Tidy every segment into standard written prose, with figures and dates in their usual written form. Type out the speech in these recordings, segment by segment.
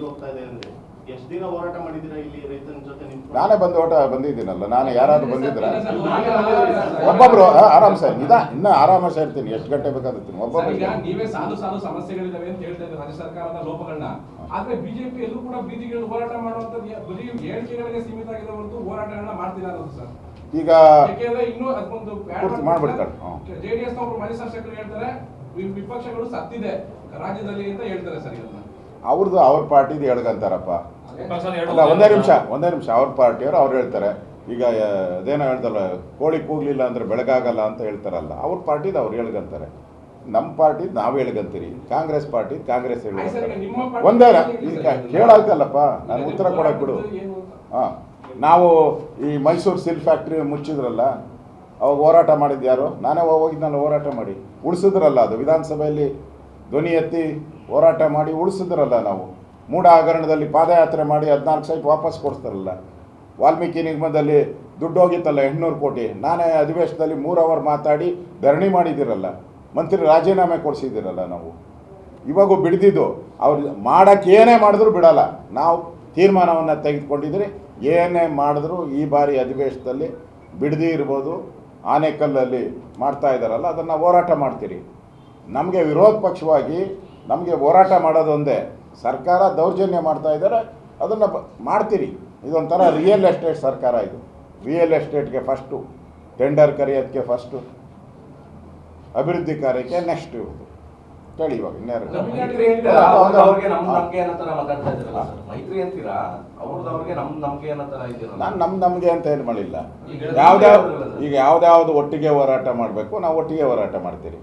ಹೋಗ್ತಾ ಇದೆ ಅಂದ್ರೆ ಎಷ್ಟು ದಿನ ಹೋರಾಟ ಮಾಡಿದ್ದೀರಾ ಇಲ್ಲಿ ರೈತರ ಜೊತೆ ನಿಂತು? ನಾನೇ ಬಂದಿದ್ದೀನಲ್ಲ, ನಾನು ಯಾರಾದ್ರೂ ಬಂದಿದ್ರ? ಒಬ್ಬೊಬ್ರು ಆರಾಮ್ ಸರ್, ಇನ್ನ ಆರಾಮ ಇರ್ತೀನಿ, ಎಷ್ಟು ಗಂಟೆ ಬೇಕಾದಿರ್ತೀನಿ. ಒಬ್ಬೊಬ್ರು ನೀವೇ ಸಾಲು ಸಮಸ್ಯೆಗಳಿದಾವೆ ಅಂತ ಹೇಳ್ತಾ ಇದ್ದಾರೆ ರಾಜ್ಯ ಸರ್ಕಾರದ ಲೋಪಗಳನ್ನ. ಆದ್ರೆ ಬಿಜೆಪಿ ಎಲ್ಲೂ ಕೂಡ ಬೀದಿಗಳು ಹೋರಾಟ ಮಾಡುವಂತದ್ದು ಬರೀ ಹೇಳಿಕೆಗಳಿಗೆ ಸೀಮಿತ ಆಗಿದೆ ಹೊರತು ಹೋರಾಟಗಳನ್ನ ಮಾಡ್ತಿಲ್ಲ ಅನ್ನೋದು ಸರ್. ಈಗ ಇನ್ನೂ ಅದೊಂದು ಮಾಡ್ಬಿಡ್ತಾರೆ. ಜೆಡಿಎಸ್ ನ ಒಬ್ಬರು ಮಾಜಿ ಶಾಸಕರು ಹೇಳ್ತಾರೆ ವಿಪಕ್ಷಗಳು ಸತ್ತಿದೆ ರಾಜ್ಯದಲ್ಲಿ ಅಂತ ಹೇಳ್ತಾರೆ ಸರ್. ಇದನ್ನ ಅವ್ರ ಪಾರ್ಟಿದು ಹೇಳ್ಕಂತಾರಪ್ಪ. ಅಲ್ಲ, ಒಂದೇ ನಿಮಿಷ ಅವ್ರ ಪಾರ್ಟಿಯವರು ಅವ್ರು ಹೇಳ್ತಾರೆ. ಈಗ ಅದೇನೋ ಹೇಳ್ತಾರಲ್ಲ, ಕೋಳಿ ಕೂಗ್ಲಿಲ್ಲ ಅಂದ್ರೆ ಬೆಳಗಾಗಲ್ಲ ಅಂತ ಹೇಳ್ತಾರಲ್ಲ, ಅವ್ರ ಪಾರ್ಟಿದು ಅವ್ರು ಹೇಳ್ಕಂತಾರೆ. ನಮ್ಮ ಪಾರ್ಟಿದ್ ನಾವು ಹೇಳ್ಕಂತೀರಿ, ಕಾಂಗ್ರೆಸ್ ಪಾರ್ಟಿ ಕಾಂಗ್ರೆಸ್ ಹೇಳ್ತಾರೆ. ಒಂದೇ ಈಗ ಕೇಳಾಯ್ತಲ್ಲಪ್ಪ, ನಾನು ಉತ್ತರ ಕೊಡಕ್ ಬಿಡು. ನಾವು ಈ ಮೈಸೂರು ಸಿಲ್ಕ್ ಫ್ಯಾಕ್ಟ್ರಿ ಮುಚ್ಚಿದ್ರಲ್ಲ, ಅವಾಗ ಹೋರಾಟ ಮಾಡಿದ್ದು ಯಾರು? ನಾನೇ ಹೋಗಿದ್ನಲ್ಲ ಹೋರಾಟ ಮಾಡಿ, ಉಳಿಸಿದ್ರಲ್ಲ. ಅದು ವಿಧಾನಸಭೆಯಲ್ಲಿ ಧ್ವನಿ ಎತ್ತಿ ಹೋರಾಟ ಮಾಡಿ ಉಳಿಸಿದ್ರಲ್ಲ. ನಾವು ಮೂಢ ಹಗರಣದಲ್ಲಿ ಪಾದಯಾತ್ರೆ ಮಾಡಿ 14 ಸೈಟ್ ವಾಪಸ್ ಕೊಡ್ತಾರಲ್ಲ. ವಾಲ್ಮೀಕಿ ನಿಗಮದಲ್ಲಿ ದುಡ್ಡು ಹೋಗಿತ್ತಲ್ಲ 800 ಕೋಟಿ, ನಾನೇ ಅಧಿವೇಶನದಲ್ಲಿ 3 ಅವರ್ ಮಾತಾಡಿ ಧರಣಿ ಮಾಡಿದ್ದೀರಲ್ಲ. ಮಂತ್ರಿ ರಾಜೀನಾಮೆ ಕೊಡಿಸಿದ್ದೀರಲ್ಲ. ನಾವು ಇವಾಗೂ ಬಿಡ್ದಿದ್ದು ಅವ್ರು ಮಾಡೋಕ್ಕೆ ಏನೇ ಮಾಡಿದ್ರು ಬಿಡಲ್ಲ. ನಾವು ತೀರ್ಮಾನವನ್ನು ತೆಗೆದುಕೊಂಡಿದ್ರೆ ಏನೇ ಮಾಡಿದ್ರು ಈ ಬಾರಿ ಅಧಿವೇಶನದಲ್ಲಿ ಬಿಡದಿ ಇರ್ಬೋದು, ಆನೇಕಲ್ಲಲ್ಲಿ ಮಾಡ್ತಾ ಇದ್ದಾರಲ್ಲ, ಅದನ್ನು ಹೋರಾಟ ಮಾಡ್ತೀರಿ. ನಮಗೆ ವಿರೋಧ ಪಕ್ಷವಾಗಿ ನಮಗೆ ಹೋರಾಟ ಮಾಡೋದೊಂದೇ. ಸರ್ಕಾರ ದೌರ್ಜನ್ಯ ಮಾಡ್ತಾ ಇದ್ದಾರೆ, ಅದನ್ನು ಮಾಡ್ತೀರಿ. ಇದೊಂಥರ ರಿಯಲ್ ಎಸ್ಟೇಟ್ ಸರ್ಕಾರ. ಇದು ರಿಯಲ್ ಎಸ್ಟೇಟ್ಗೆ ಫಸ್ಟು, ಟೆಂಡರ್ ಕರೆಯೋದಕ್ಕೆ ಫಸ್ಟು, ಅಭಿವೃದ್ಧಿ ಕಾರ್ಯಕ್ಕೆ ನೆಕ್ಸ್ಟ್. ಇವ್ರದ್ದು ಕೇಳಿ ಇವಾಗ ಇನ್ಯಾರು ನಾನು ನಮ್ಗೆ ಅಂತ ಏನು ಮಾಡಿಲ್ಲ. ಯಾವ್ದಾವ್ದು ಒಟ್ಟಿಗೆ ಹೋರಾಟ ಮಾಡಬೇಕು, ನಾವು ಒಟ್ಟಿಗೆ ಹೋರಾಟ ಮಾಡ್ತೀರಿ.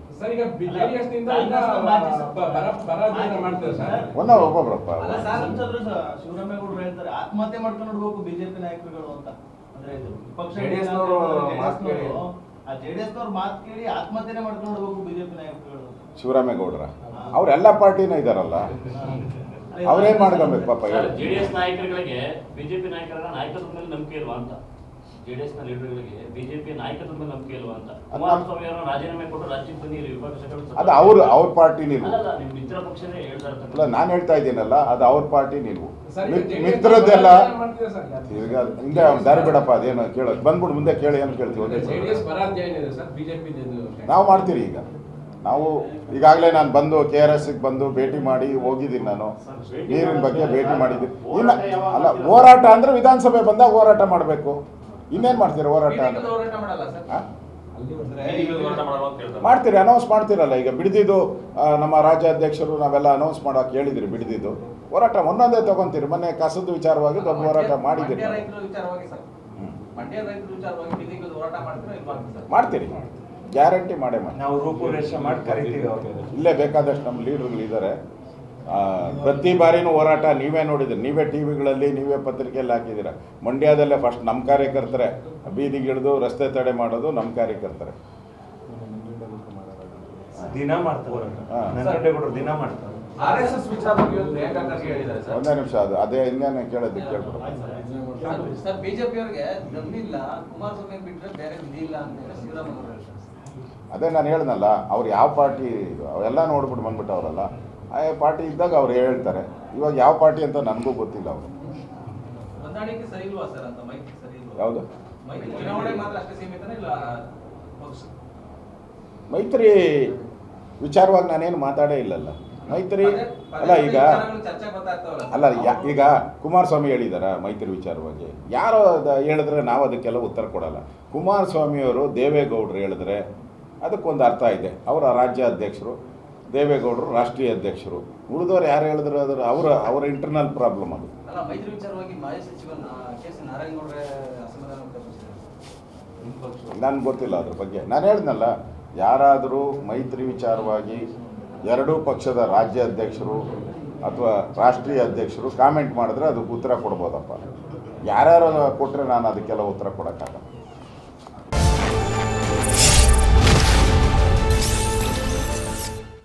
ಒಬ್ಬೊಬ್ರಪ್ಪ ಶಿವರಾಮೇಗೌಡರು ಹೇಳ್ತಾರೆ ಆತ್ಮಹತ್ಯೆ ಮಾಡ್ಕೊಂಡು ನೋಡ್ಬೇಕು ಬಿಜೆಪಿ ನಾಯಕರುಗಳು ಅಂತ. ಅಂದ್ರೆ ಜೆಡಿಎಸ್ನವ್ರ ಮಾತು ಕೇಳಿ ಆತ್ಮಹತ್ಯೆ ಮಾಡ್ಕೊಂಡು ನೋಡ್ಬೇಕು ಬಿಜೆಪಿ ನಾಯಕರುಗಳು. ಶಿವರಾಮೇಗೌಡರ ಅವ್ರೆಲ್ಲ ಪಾರ್ಟಿನೂ ಇದಾರಲ್ಲ, ಅವ್ರೇನ್ ಮಾಡ್ಕೊಬೇಕು ಪಾಪ. ಜೆಡಿಎಸ್ ನಾಯಕರುಗಳಿಗೆ ಬಿಜೆಪಿ ನಾಯಕರ ನಾಯಕತ್ವದ ಮೇಲೆ ನಂಬಿಕೆ ಇಲ್ವಾ ಅಂತ? ಜೆಡಿಎಸ್ ನ ಲೀಡರ್ಗಳಿಗೆ ಬಿಜೆಪಿ ನಾಯಕತ್ವದ ಮೇಲೆ ನಂಬಿಕೆ ಇಲ್ವಾ ಅಂತ? ಕುಮಾರಸ್ವಾಮಿ ಅವರು ರಾಜೀನಾಮೆ ಕೊಟ್ಟು ರಾಜ್ಯಕ್ಕೆ ಬಂದು ವಿಪಕ್ಷಗಳು ಅದು ಅವ್ರ ಪಾರ್ಟಿ ನೀವು. ನಿಮ್ ಮಿತ್ರ ಪಕ್ಷನೇ ಹೇಳ್ತಾ ಇರ್ತಾರೆ. ಅಲ್ಲ, ನಾನು ಹೇಳ್ತಾ ಇದ್ದೀನಲ್ಲ, ಅದು ಅವ್ರ ಪಾರ್ಟಿ ನೀವು. ಮಿತ್ರದ್ದೆಲ್ಲ ಈಗ ಹಿಂಗೆ ದಾರಿ ಬಿಡಪ್ಪ. ಅದೇನು ಕೇಳೋದು ಬಂದ್ಬಿಟ್ಟು ಮುಂದೆ ಕೇಳಿ ಏನು ಕೇಳ್ತೀವಿ. ನಾವು ಮಾಡ್ತೀರಿ. ಈಗ ನಾವು ಈಗಾಗಲೇ ನಾನು ಬಂದು KRSಗೆ ಬಂದು ಭೇಟಿ ಮಾಡಿ ಹೋಗಿದ್ದೀನಿ. ನಾನು ನೀರಿನ ಬಗ್ಗೆ ಭೇಟಿ ಮಾಡಿದ್ದೀನಿ. ಇನ್ನು ಅಲ್ಲ, ಹೋರಾಟ ಅಂದರೆ ವಿಧಾನಸಭೆ ಬಂದಾಗ ಹೋರಾಟ ಮಾಡಬೇಕು. ಇನ್ನೇನು ಮಾಡ್ತೀರಾ ಹೋರಾಟ ಅಂದರೆ? ಮಾಡ್ತೀರಿ, ಅನೌನ್ಸ್ ಮಾಡ್ತೀರಲ್ಲ. ಈಗ ಬಿಡ್ದಿದ್ದು ನಮ್ಮ ರಾಜ್ಯಾಧ್ಯಕ್ಷರು ನಾವೆಲ್ಲ ಅನೌನ್ಸ್ ಮಾಡೋಕೆ ಹೇಳಿದಿರಿ. ಬಿಡ್ದಿದ್ದು ಹೋರಾಟ ಒಂದೊಂದೇ ತಗೊಂತೀರಿ. ಮೊನ್ನೆ ಕಸದ ವಿಚಾರವಾಗಿ ದೊಡ್ಡ ಹೋರಾಟ ಮಾಡಿದ್ದೀರಿ. ಮಾಡ್ತೀರಿ, ಗ್ಯಾರಂಟಿ ಮಾಡೇ ಮಾಡಿ. ನಾವು ರೂಪುರೇಷೆ ಮಾಡಿ ಕರಿತೀವಿ. ಇಲ್ಲೇ ಬೇಕಾದಷ್ಟು ನಮ್ಮ ಲೀಡರ್ಗಳಿದ್ದಾರೆ. ಪ್ರತಿ ಬಾರಿನೂ ಹೋರಾಟ ನೀವೇ ನೋಡಿದ್ರಿ, ನೀವೇ ಟಿವಿಗಳಲ್ಲಿ, ನೀವೇ ಪತ್ರಿಕೆಯಲ್ಲಿ ಹಾಕಿದ್ದೀರ. ಮಂಡ್ಯದಲ್ಲೇ ಫಸ್ಟ್ ನಮ್ಮ ಕಾರ್ಯಕರ್ತರೆ ಬೀದಿಗಿಳಿದು ರಸ್ತೆ ತಡೆ ಮಾಡೋದು ನಮ್ಮ ಕಾರ್ಯಕರ್ತರೆ. ದಿನ ಮಾಡ್ತಾರೆ, ನಂಜನಗೌಡರು ದಿನ ಮಾಡ್ತಾರೆ. ಒಂದೇ ನಿಮಿಷ, ಅದೇ ಇನ್ನೇನು ಕೇಳೋದಕ್ಕೆ ಕೇಳ್ಬಿಡು. ಸರ್, ಬಿಜೆಪಿ ಅವರಿಗೆ ದಮ್ಮಿಲ್ಲ, ಕುಮಾರಸ್ವಾಮಿ ಬಿಟ್ಟರೆ ಬೇರೆ ವಿಧಿ ಇಲ್ಲ ಅಂತ ಶಿವರಾಮೇಗೌಡರು. ಅದೇ ನಾನು ಹೇಳ್ದಲ್ಲ, ಅವ್ರು ಯಾವ ಪಾರ್ಟಿ ಅವೆಲ್ಲ ನೋಡ್ಬಿಟ್ಟು ಬಂದ್ಬಿಟ್ಟು ಅವರಲ್ಲ, ಆ ಪಾರ್ಟಿ ಇದ್ದಾಗ ಅವ್ರು ಹೇಳ್ತಾರೆ. ಇವಾಗ ಯಾವ ಪಾರ್ಟಿ ಅಂತ ನನಗೂ ಗೊತ್ತಿಲ್ಲ. ಅವರು ಹೊಂದಾಣಿಕೆ ಸರಿ ಇಲ್ವಾ ಸರ್ ಅಂತ? ಮೈತ್ರಿ ಸರಿ ಇಲ್ವಾ? ಯಾವುದು ಚುನಾವಣೆ ಮಾತ್ರ ಅಷ್ಟೇ ಸೀಮಿತನೇ ಇಲ್ಲ ಪಕ್ಷ? ಮೈತ್ರಿ ವಿಚಾರವಾಗಿ ನಾನೇನು ಮಾತಾಡೇ ಇಲ್ಲಲ್ಲ. ಮೈತ್ರಿ ಅಲ್ಲ, ಈಗ ಅಲ್ಲ, ಈಗ ಕುಮಾರಸ್ವಾಮಿ ಹೇಳಿದಾರ ಮೈತ್ರಿ ವಿಚಾರವಾಗಿ. ಯಾರೋ ಹೇಳಿದ್ರೆ ನಾವು ಅದಕ್ಕೆಲ್ಲ ಉತ್ತರ ಕೊಡಲ್ಲ. ಕುಮಾರಸ್ವಾಮಿಯವರು ದೇವೇಗೌಡರು ಹೇಳಿದ್ರೆ ಅದಕ್ಕೊಂದು ಅರ್ಥ ಇದೆ. ಅವರ ರಾಜ್ಯ ಅಧ್ಯಕ್ಷರು, ದೇವೇಗೌಡರು ರಾಷ್ಟ್ರೀಯ ಅಧ್ಯಕ್ಷರು. ಉಳಿದವ್ರು ಯಾರು ಹೇಳಿದ್ರು ಅದರ ಅವರ ಇಂಟರ್ನಲ್ ಪ್ರಾಬ್ಲಮ್ ಅದು. ಮೈತ್ರಿ ವಿಚಾರವಾಗಿ ಮಾಜಿ ಸಚಿವ KC ನಾರಾಯಣಗೌಡರೇ ಅಸಮಾಧಾನ ವ್ಯಕ್ತಪಡಿಸಿದ್ದಾರೆ. ನನಗೆ ಗೊತ್ತಿಲ್ಲ ಅದ್ರ ಬಗ್ಗೆ. ನಾನು ಹೇಳಿದ್ನಲ್ಲ, ಯಾರಾದರೂ ಮೈತ್ರಿ ವಿಚಾರವಾಗಿ ಎರಡೂ ಪಕ್ಷದ ರಾಜ್ಯ ಅಧ್ಯಕ್ಷರು ಅಥವಾ ರಾಷ್ಟ್ರೀಯ ಅಧ್ಯಕ್ಷರು ಕಾಮೆಂಟ್ ಮಾಡಿದ್ರೆ ಅದಕ್ಕೆ ಉತ್ತರ ಕೊಡ್ಬೋದಪ್ಪ. ಯಾರ್ಯಾರು ಕೊಟ್ಟರೆ ನಾನು ಅದಕ್ಕೆಲ್ಲ ಉತ್ತರ ಕೊಡೋಕ್ಕಾಗಲ್ಲ.